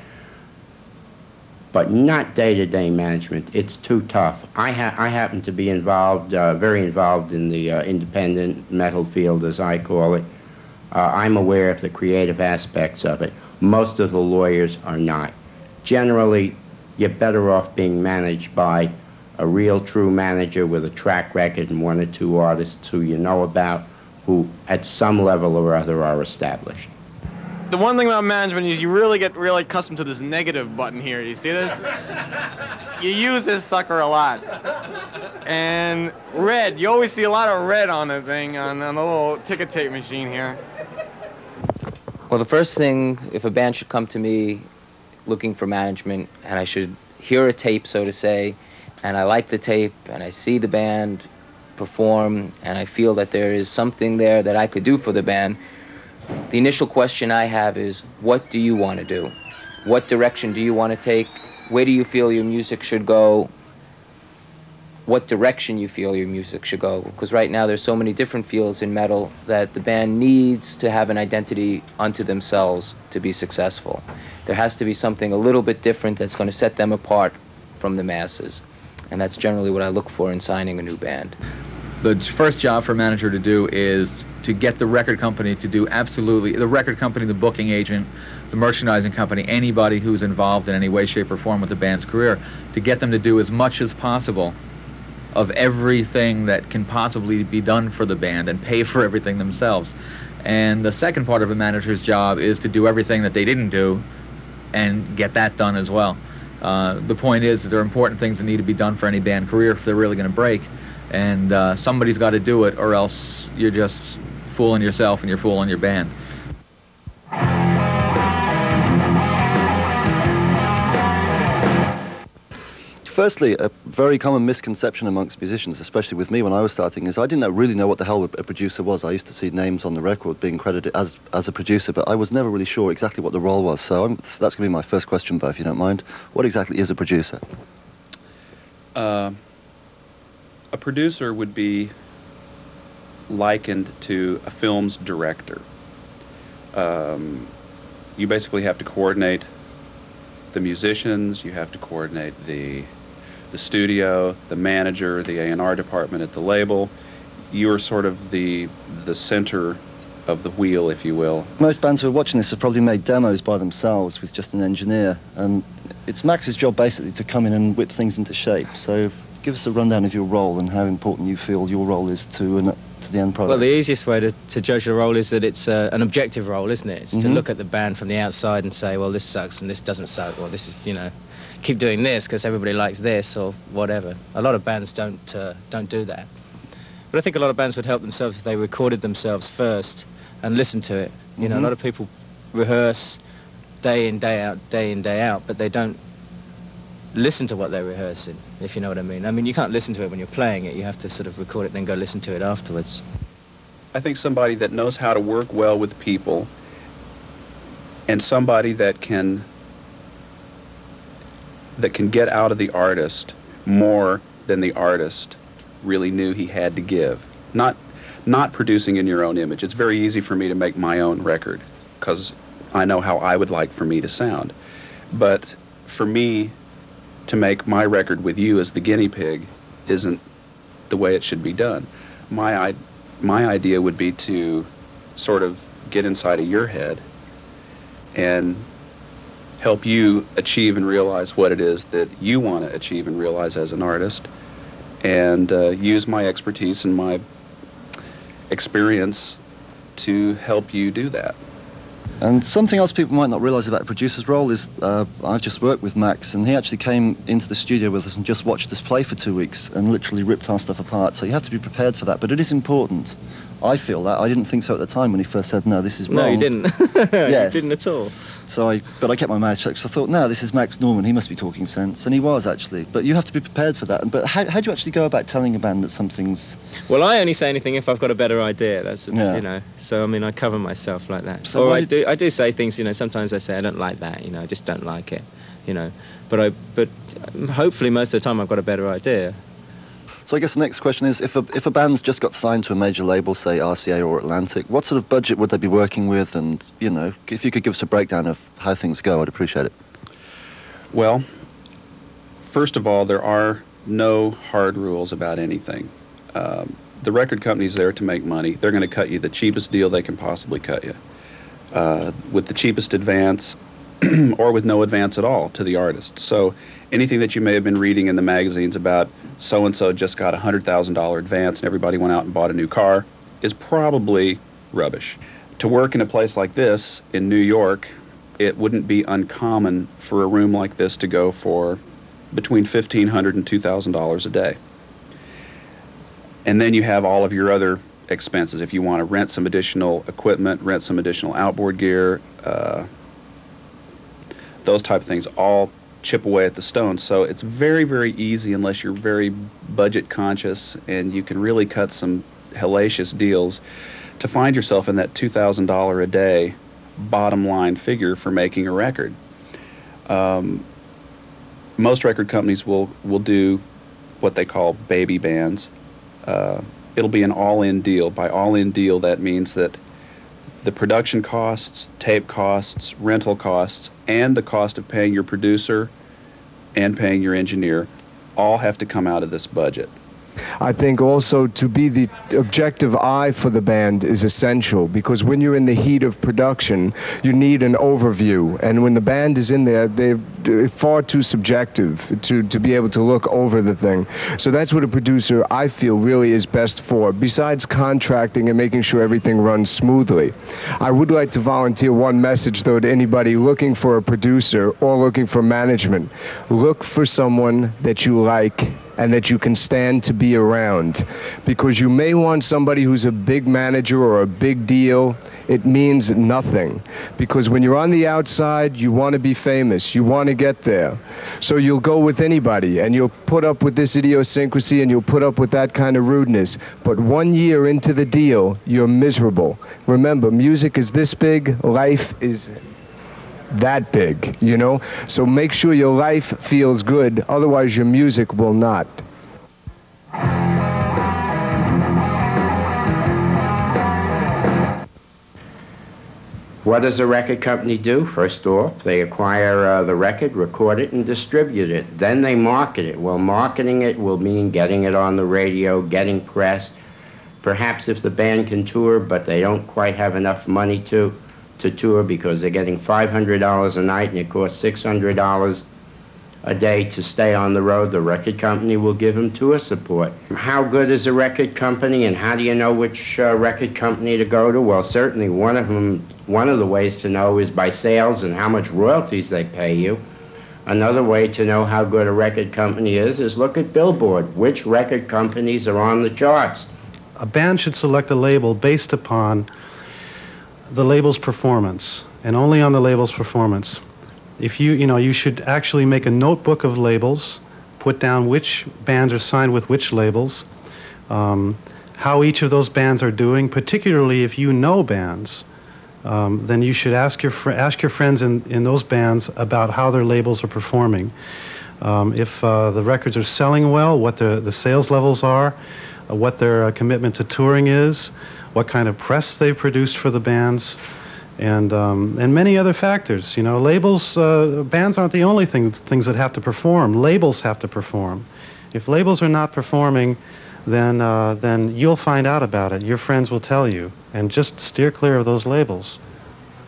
but not day-to-day management. It's too tough. I happen to be involved, very involved in the independent metal field, as I call it. I'm aware of the creative aspects of it. Most of the lawyers are not. Generally, you're better off being managed by a real true manager with a track record and one or two artists who you know about, who at some level or other are established. The one thing about management is you really get really accustomed to this negative button here. You see this? You use this sucker a lot. And red, you always see a lot of red on the thing, on the little ticket tape machine here. Well, the first thing, if a band should come to me looking for management, and I should hear a tape, so to say, and I like the tape, and I see the band perform, and I feel that there is something there that I could do for the band, the initial question I have is, what do you want to do? What direction do you want to take? Where do you feel your music should go? What direction you feel your music should go? Because right now there's so many different fields in metal that the band needs to have an identity unto themselves to be successful. There has to be something a little bit different that's going to set them apart from the masses. And that's generally what I look for in signing a new band. The first job for a manager to do is to get the record company to do absolutely, the record company, the booking agent, the merchandising company, anybody who's involved in any way, shape, or form with the band's career, to get them to do as much as possible of everything that can possibly be done for the band and pay for everything themselves. And the second part of a manager's job is to do everything that they didn't do and get that done as well. The point is that there are important things that need to be done for any band career if they're really going to break. And somebody's got to do it, or else you're just fooling yourself and you're fooling your band. Firstly, a very common misconception amongst musicians, especially with me when I was starting, is I didn't really know what the hell a producer was. I used to see names on the record being credited as a producer, but I was never really sure exactly what the role was. So that's going to be my first question, Bo, if you don't mind. What exactly is a producer? A producer would be likened to a film's director. You basically have to coordinate the musicians, you have to coordinate the studio, the manager, the A&R department at the label. You are sort of the center of the wheel, if you will. Most bands who are watching this have probably made demos by themselves with just an engineer, and it's Max's job basically to come in and whip things into shape. So give us a rundown of your role and how important you feel your role is to the end product. Well, the easiest way to judge the role is that it's an objective role, isn't it? It's to look at the band from the outside and say, well, this sucks and this doesn't suck, or this is, you know, keep doing this because everybody likes this, or whatever. A lot of bands don't do that. But I think a lot of bands would help themselves if they recorded themselves first and listened to it. You know, a lot of people rehearse day in, day out, but they don't listen to what they're rehearsing, if you know what I mean. I mean, you can't listen to it when you're playing it. You have to sort of record it, then go listen to it afterwards. I think somebody that knows how to work well with people, and somebody that can get out of the artist more than the artist really knew he had to give. Not producing in your own image. It's very easy for me to make my own record because I know how I would like for me to sound. But for me to make my record with you as the guinea pig isn't the way it should be done. My idea would be to sort of get inside of your head and help you achieve and realize what it is that you want to achieve and realize as an artist, and use my expertise and my experience to help you do that. And something else people might not realise about a producer's role is I've just worked with Max, and he actually came into the studio with us and just watched us play for 2 weeks and literally ripped our stuff apart. So you have to be prepared for that, but it is important. I feel that. I didn't think so at the time when he first said, no, this is wrong. No, you didn't. Yes. You didn't at all. But I kept my mouth shut because I thought, no, this is Max Norman, he must be talking sense. And he was, actually. But you have to be prepared for that. But how do you actually go about telling a band that something's... Well, I only say anything if I've got a better idea. That's, you know, so, I mean, I cover myself like that. So or I do say things, you know, sometimes I say, I don't like that, you know, I just don't like it, you know. But hopefully most of the time I've got a better idea. So I guess the next question is, if a band's just got signed to a major label, say RCA or Atlantic, what sort of budget would they be working with? And, you know, if you could give us a breakdown of how things go, I'd appreciate it. Well, First of all, there are no hard rules about anything. The record company's there to make money. They're going to cut you the cheapest deal they can possibly cut you, with the cheapest advance or with no advance at all to the artist. So anything that you may have been reading in the magazines about so-and-so just got a $100,000 advance and everybody went out and bought a new car is probably rubbish. To work in a place like this in New York, it wouldn't be uncommon for a room like this to go for between $1,500 and $2,000 a day. And then you have all of your other expenses. If you want to rent some additional equipment, rent some additional outboard gear, those type of things all chip away at the stone. So it's very, very easy, unless you're very budget conscious and you can really cut some hellacious deals, to find yourself in that $2,000 a day bottom line figure for making a record. Most record companies will do what they call baby bands. It'll be an all-in deal. By all-in deal, that means that the production costs, tape costs, rental costs, and the cost of paying your producer and paying your engineer all have to come out of this budget. I think also to be the objective eye for the band is essential, because when you're in the heat of production, you need an overview. And when the band is in there, they're far too subjective to be able to look over the thing. So that's what a producer, I feel, really is best for, besides contracting and making sure everything runs smoothly. I would like to volunteer one message, though, to anybody looking for a producer or looking for management. Look for someone that you like and that you can stand to be around. Because you may want somebody who's a big manager or a big deal. It means nothing. Because when you're on the outside, you want to be famous. You want to get there. So you'll go with anybody, and you'll put up with this idiosyncrasy, and you'll put up with that kind of rudeness. But 1 year into the deal, you're miserable. Remember, music is this big, life is that big, you know? So make sure your life feels good, otherwise your music will not. What does a record company do? First off, they acquire the record, record it, and distribute it. Then they market it. Well, marketing it will mean getting it on the radio, getting press. Perhaps if the band can tour, but they don't quite have enough money to tour because they're getting $500 a night and it costs $600 a day to stay on the road, the record company will give them tour support. How good is a record company, and how do you know which record company to go to? Well, certainly one of the ways to know is by sales and how much royalties they pay you. Another way to know how good a record company is look at Billboard. Which record companies are on the charts? A band should select a label based upon the label's performance, and only on the label's performance. If you should actually make a notebook of labels, put down which bands are signed with which labels, how each of those bands are doing, particularly if you know bands. Then you should ask your friends in those bands about how their labels are performing. If the records are selling well, what the sales levels are, what their commitment to touring is, what kind of press they've produced for the bands, and many other factors. You know, labels, bands aren't the only things that have to perform. Labels have to perform. If labels are not performing, then you'll find out about it. Your friends will tell you, and just steer clear of those labels.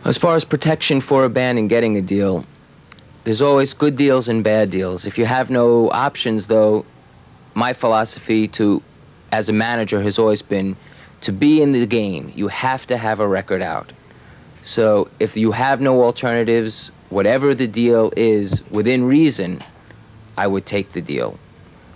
As far as protection for a band and getting a deal, there's always good deals and bad deals. If you have no options, though, my philosophy as a manager has always been to be in the game, you have to have a record out. So if you have no alternatives, whatever the deal is, within reason, I would take the deal.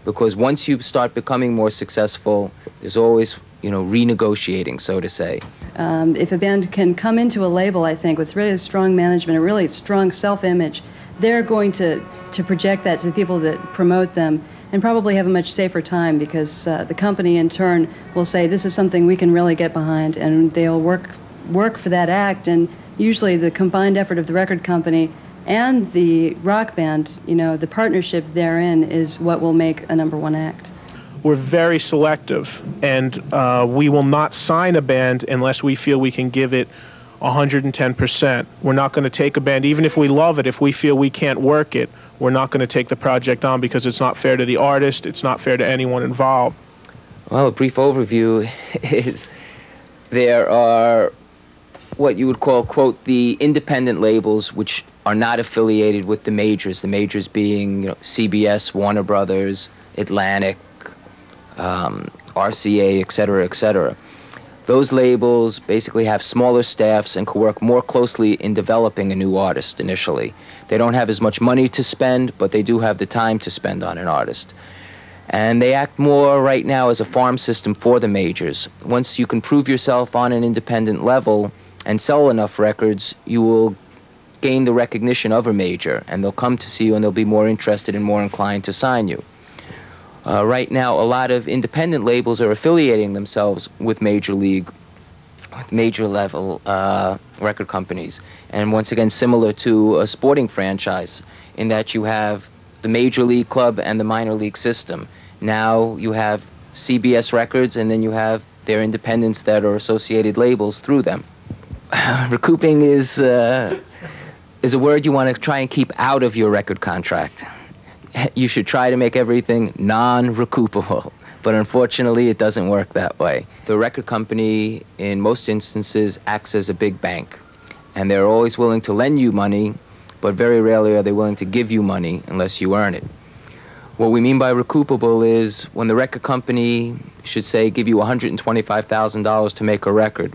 Because once you start becoming more successful, there's always, renegotiating, so to say. If a band can come into a label, I think, with really strong management, a really strong self-image, they're going to project that to the people that promote them, and probably have a much safer time, because the company in turn will say, this is something we can really get behind, and they'll work for that act. And usually the combined effort of the record company and the rock band, the partnership therein is what will make a #1 act. We're very selective, and we will not sign a band unless we feel we can give it 110%. We're not going to take a band, even if we love it, if we feel we can't work it, we're not going to take the project on because it's not fair to the artist, it's not fair to anyone involved? Well, a brief overview is there are what you would call, quote, the independent labels, which are not affiliated with the majors being, you know, CBS, Warner Brothers, Atlantic, RCA, et cetera, et cetera. Those labels basically have smaller staffs and can work more closely in developing a new artist initially. They don't have as much money to spend, but they do have the time to spend on an artist. And they act more right now as a farm system for the majors. Once you can prove yourself on an independent level and sell enough records, you will gain the recognition of a major, and they'll come to see you and they'll be more interested and more inclined to sign you. Right now, a lot of independent labels are affiliating themselves with major level record companies. And once again, similar to a sporting franchise, in that you have the major league club and the minor league system. Now you have CBS Records, and then you have their independents that are associated labels through them. Recouping is a word you want to try and keep out of your record contract. You should try to make everything non-recoupable, but unfortunately it doesn't work that way. The record company, in most instances, acts as a big bank, and they're always willing to lend you money, but very rarely are they willing to give you money unless you earn it. What we mean by recoupable is when the record company should say give you $125,000 to make a record.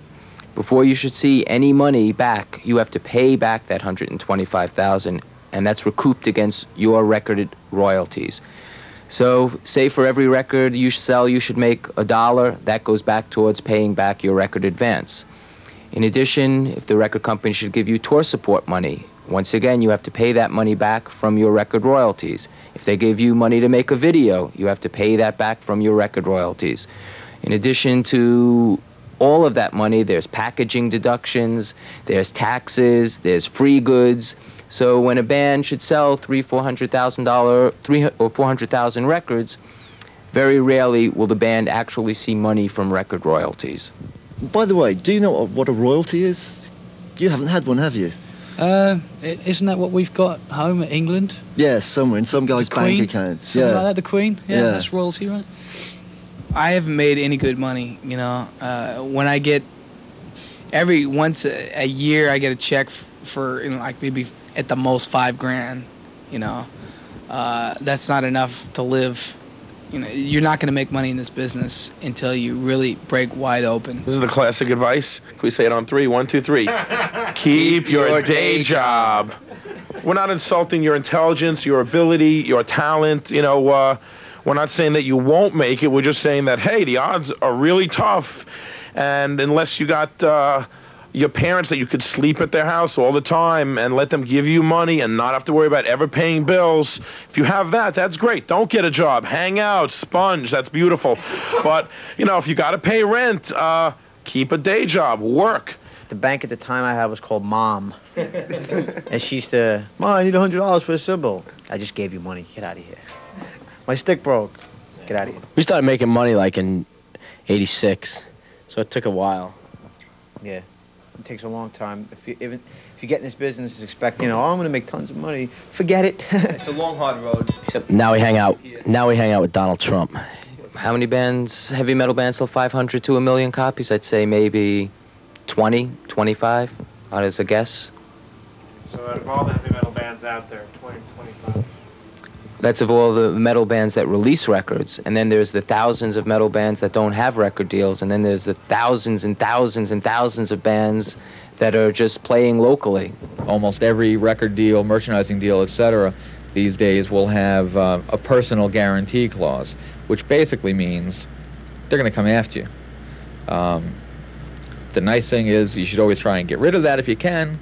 Before you should see any money back, you have to pay back that $125,000, and that's recouped against your recorded royalties. So say for every record you sell, you should make $1. That goes back towards paying back your record advance. In addition, if the record company should give you tour support money, once again, you have to pay that money back from your record royalties. If they give you money to make a video, you have to pay that back from your record royalties. In addition to all of that money, there's packaging deductions, there's taxes, there's free goods. So when a band should sell $400,000 or 400,000 records, very rarely will the band actually see money from record royalties. By the way, do you know what a royalty is? You haven't had one, have you? Isn't that what we've got home in England? Yeah, somewhere in some guy's bank account. Something like that, the Queen? Yeah, that's royalty, right? I haven't made any good money, you know. When I get, once a year I get a check for, you know, like maybe at the most $5,000, you know. That's not enough to live. You know, you're not going to make money in this business until you really break wide open. This is the classic advice. Can we say it on 3? 1, 2, 3. Keep your day job. We're not insulting your intelligence, your ability, your talent. You know, we're not saying that you won't make it. We're just saying that, hey, the odds are really tough. And unless you got your parents that you could sleep at their house all the time and let them give you money and not have to worry about ever paying bills. If you have that, that's great. Don't get a job. Hang out, sponge, that's beautiful. But, you know, if you got to pay rent, keep a day job, work. The bank at the time I had was called Mom. And she used to, Mom, I need $100 for a cymbal. I just gave you money. Get out of here. My stick broke. Get out of here. We started making money like in '86, so it took a while. Yeah. It takes a long time. If you get in this business expecting, you know, oh, I'm going to make tons of money, forget it. It's a long, hard road. Now we hang out. Now we hang out with Donald Trump. How many bands, heavy metal bands, sell 500 to 1 million copies? I'd say maybe 20, 25, as a guess. So out of all the heavy metal bands out there, 20, 25. That's of all the metal bands that release records, and then there's the thousands of metal bands that don't have record deals, and then there's the thousands and thousands and thousands of bands that are just playing locally. Almost every record deal, merchandising deal, etc., these days will have a personal guarantee clause, which basically means they're going to come after you. The nice thing is you should always try and get rid of that if you can,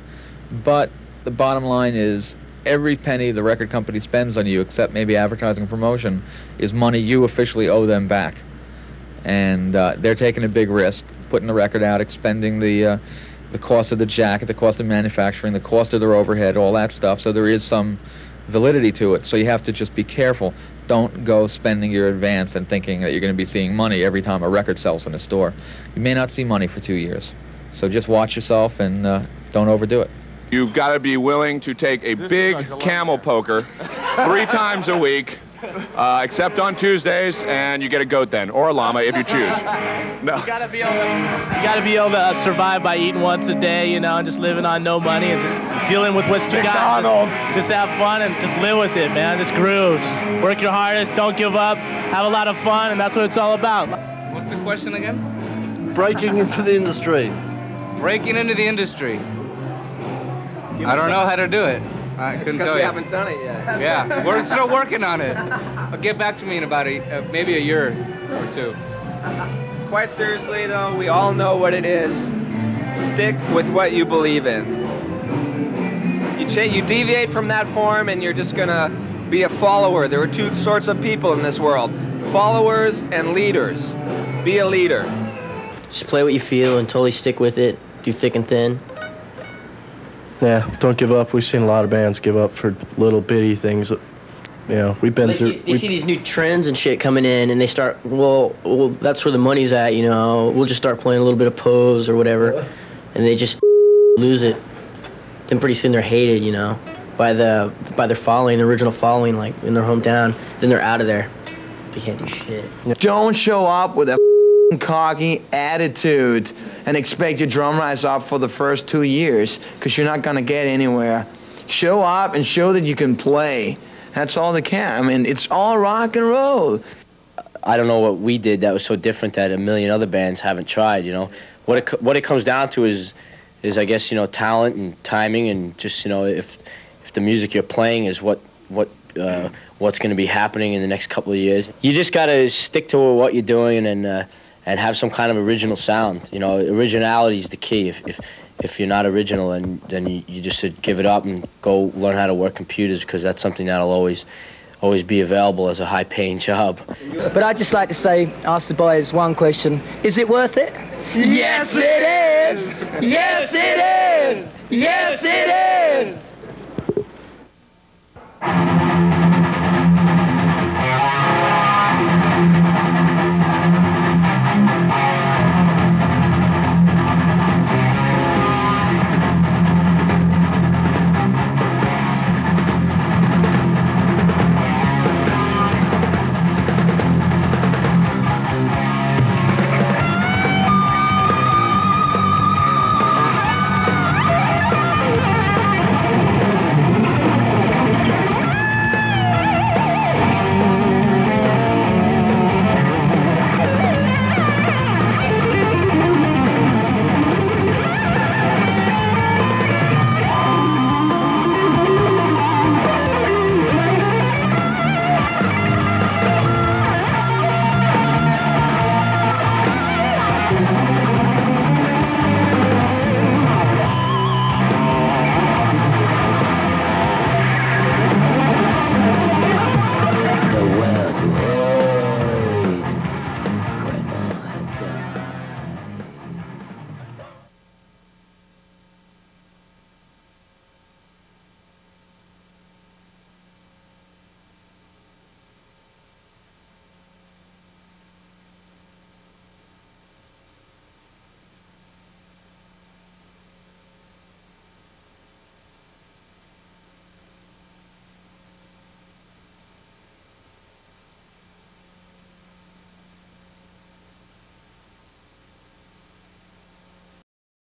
but the bottom line is every penny the record company spends on you, except maybe advertising and promotion, is money you officially owe them back. And they're taking a big risk, putting the record out, expending the cost of the jacket, the cost of manufacturing, the cost of their overhead, all that stuff. So there is some validity to it. So you have to just be careful. Don't go spending your advance and thinking that you're going to be seeing money every time a record sells in a store. You may not see money for 2 years. So just watch yourself and don't overdo it. You've got to be willing to take a big camel poker 3 times a week, except on Tuesdays, and you get a goat then, or a llama if you choose. No. You gotta be able to survive by eating once a day, you know, and just living on no money and just dealing with what you got. Just have fun and just live with it, man. Just groove. Just work your hardest. Don't give up. Have a lot of fun, and that's what it's all about. What's the question again? Breaking into the industry. Breaking into the industry. I don't know how to do it. I couldn't tell you. We haven't done it yet. Yeah, we're still working on it. Get back to me in about maybe a year or 2. Quite seriously, though, we all know what it is. Stick with what you believe in. You deviate from that form, and you're just gonna be a follower. There are 2 sorts of people in this world: followers and leaders. Be a leader. Just play what you feel and totally stick with it. Do thick and thin. Yeah, don't give up. We've seen a lot of bands give up for little bitty things. You know, we've been through. They see these new trends and shit coming in, and they start, well, that's where the money's at, you know. We'll just start playing a little bit of Pose or whatever, and they just lose it. Then pretty soon they're hated, you know, by their following, the original following, like in their hometown. Then they're out of there. They can't do shit. Don't show up with a cocky attitude and expect your drum rise off for the first 2 years, because you're not gonna get anywhere. Show up and show that you can play. That's all they can. I mean, it's all rock and roll. I don't know what we did that was so different that a million other bands haven't tried, you know. What it comes down to is I guess, you know, talent and timing, and just, you know, if the music you're playing is what's going to be happening in the next couple of years. You just got to stick to what you're doing and have some kind of original sound. You know, originality is the key. If you're not original, then you just should give it up and go learn how to work computers, because that's something that'll always be available as a high-paying job. But I'd just like to say, ask the boys one question: is it worth it? Yes, it is! Yes, it is! Yes, it is!